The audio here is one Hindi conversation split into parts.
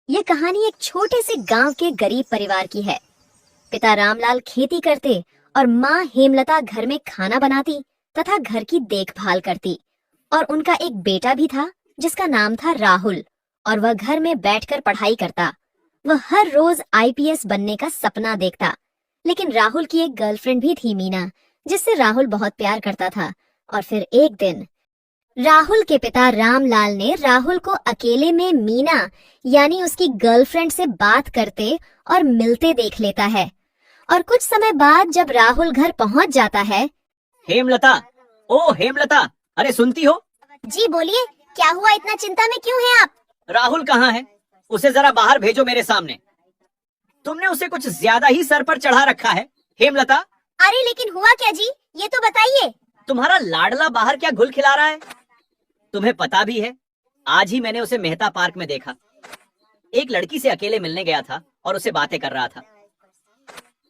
यह कहानी एक छोटे से गांव के गरीब परिवार की है। पिता रामलाल खेती करते और माँ हेमलता घर में खाना बनाती तथा घर की देखभाल करती। और उनका एक बेटा भी था जिसका नाम था राहुल, और वह घर में बैठकर पढ़ाई करता। वह हर रोज आईपीएस बनने का सपना देखता। लेकिन राहुल की एक गर्लफ्रेंड भी थी, मीना, जिससे राहुल बहुत प्यार करता था। और फिर एक दिन राहुल के पिता रामलाल ने राहुल को अकेले में मीना यानी उसकी गर्लफ्रेंड से बात करते और मिलते देख लेता है। और कुछ समय बाद जब राहुल घर पहुंच जाता है। हेमलता, ओ हेमलता, अरे सुनती हो? जी बोलिए, क्या हुआ? इतना चिंता में क्यों हैं आप? राहुल कहाँ है? उसे जरा बाहर भेजो मेरे सामने। तुमने उसे कुछ ज्यादा ही सर पर चढ़ा रखा है, हेमलता। अरे लेकिन हुआ क्या जी, ये तो बताइए। तुम्हारा लाडला बाहर क्या घुल खिला रहा है? तुम्हें पता भी है, आज ही मैंने उसे मेहता पार्क में देखा। एक लड़की से अकेले मिलने गया था और उसे बातें कर रहा था।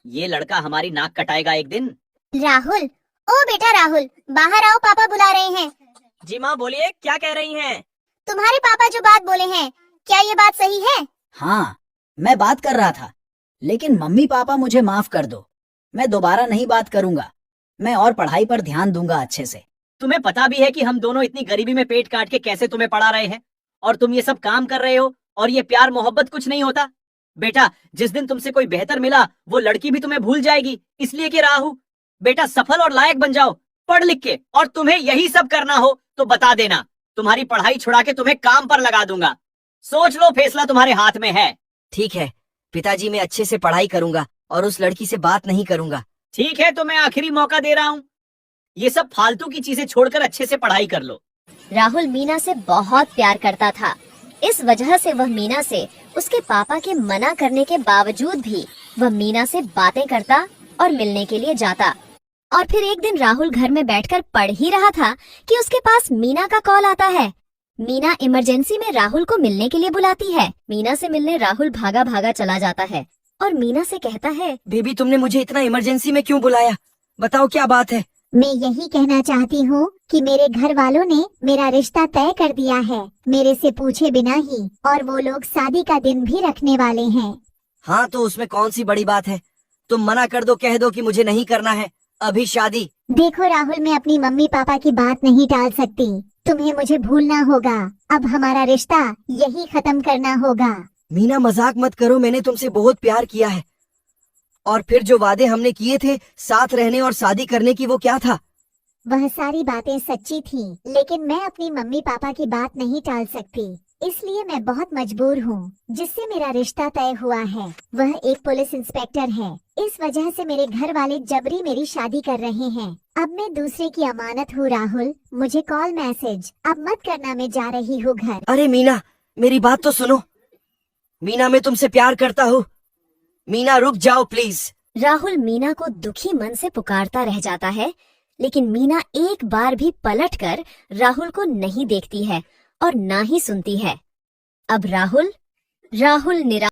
ये लड़का हमारी नाक कटाएगा एक दिन। राहुल, ओ बेटा राहुल, बाहर आओ, पापा बुला रहे हैं। जी माँ, बोलिए, क्या कह रही हैं? तुम्हारे पापा जो बात बोले हैं, क्या ये बात सही है? हाँ, मैं बात कर रहा था, लेकिन मम्मी पापा मुझे माफ कर दो। मैं दोबारा नहीं बात करूंगा। मैं और पढ़ाई पर ध्यान दूंगा अच्छे से। तुम्हें पता भी है कि हम दोनों इतनी गरीबी में पेट काट के कैसे तुम्हें पढ़ा रहे हैं, और तुम ये सब काम कर रहे हो, और ये प्यार मोहब्बत कुछ नहीं होता। बेटा, जिस दिन तुमसे कोई बेहतर मिला वो लड़की भी तुम्हें भूल जाएगी। इसलिए कि राहु, बेटा सफल और लायक बन जाओ पढ़ लिख के, और तुम्हें यही सब करना हो तो बता देना। तुम्हारी पढ़ाई छुड़ा के तुम्हें काम पर लगा दूंगा। सोच लो, फैसला तुम्हारे हाथ में है। ठीक है पिताजी, मैं अच्छे से पढ़ाई करूंगा और उस लड़की से बात नहीं करूंगा। ठीक है, तो मैं आखिरी मौका दे रहा हूँ। ये सब फालतू की चीजें छोड़कर अच्छे से पढ़ाई कर लो। राहुल मीना से बहुत प्यार करता था। इस वजह से वह मीना से उसके पापा के मना करने के बावजूद भी वह मीना से बातें करता और मिलने के लिए जाता। और फिर एक दिन राहुल घर में बैठकर पढ़ ही रहा था कि उसके पास मीना का कॉल आता है। मीना इमरजेंसी में राहुल को मिलने के लिए बुलाती है। मीना से मिलने राहुल भागा भागा चला जाता है और मीना से कहता है, बेबी, तुमने मुझे इतना इमरजेंसी में क्यों बुलाया? बताओ क्या बात है? मैं यही कहना चाहती हूँ कि मेरे घर वालों ने मेरा रिश्ता तय कर दिया है, मेरे से पूछे बिना ही, और वो लोग शादी का दिन भी रखने वाले हैं। हाँ, तो उसमें कौन सी बड़ी बात है? तुम मना कर दो, कह दो कि मुझे नहीं करना है अभी शादी। देखो राहुल, मैं अपनी मम्मी पापा की बात नहीं टाल सकती। तुम्हें मुझे भूलना होगा। अब हमारा रिश्ता यही खत्म करना होगा। मीना, मजाक मत करो। मैंने तुमसे बहुत प्यार किया है। और फिर जो वादे हमने किए थे साथ रहने और शादी करने की, वो क्या था? वह सारी बातें सच्ची थी, लेकिन मैं अपनी मम्मी पापा की बात नहीं टाल सकती। इसलिए मैं बहुत मजबूर हूँ। जिससे मेरा रिश्ता तय हुआ है वह एक पुलिस इंस्पेक्टर है। इस वजह से मेरे घर वाले जबरी मेरी शादी कर रहे हैं। अब मैं दूसरे की अमानत हूँ राहुल। मुझे कॉल मैसेज अब मत करना, मैं जा रही हूँ घर। अरे मीना, मेरी बात तो सुनो। मीना, मैं तुमसे प्यार करता हूँ। मीना, रुक जाओ प्लीज। राहुल मीना को दुखी मन से पुकारता रह जाता है, लेकिन मीना एक बार भी पलटकर राहुल को नहीं देखती है और ना ही सुनती है। अब राहुल निराश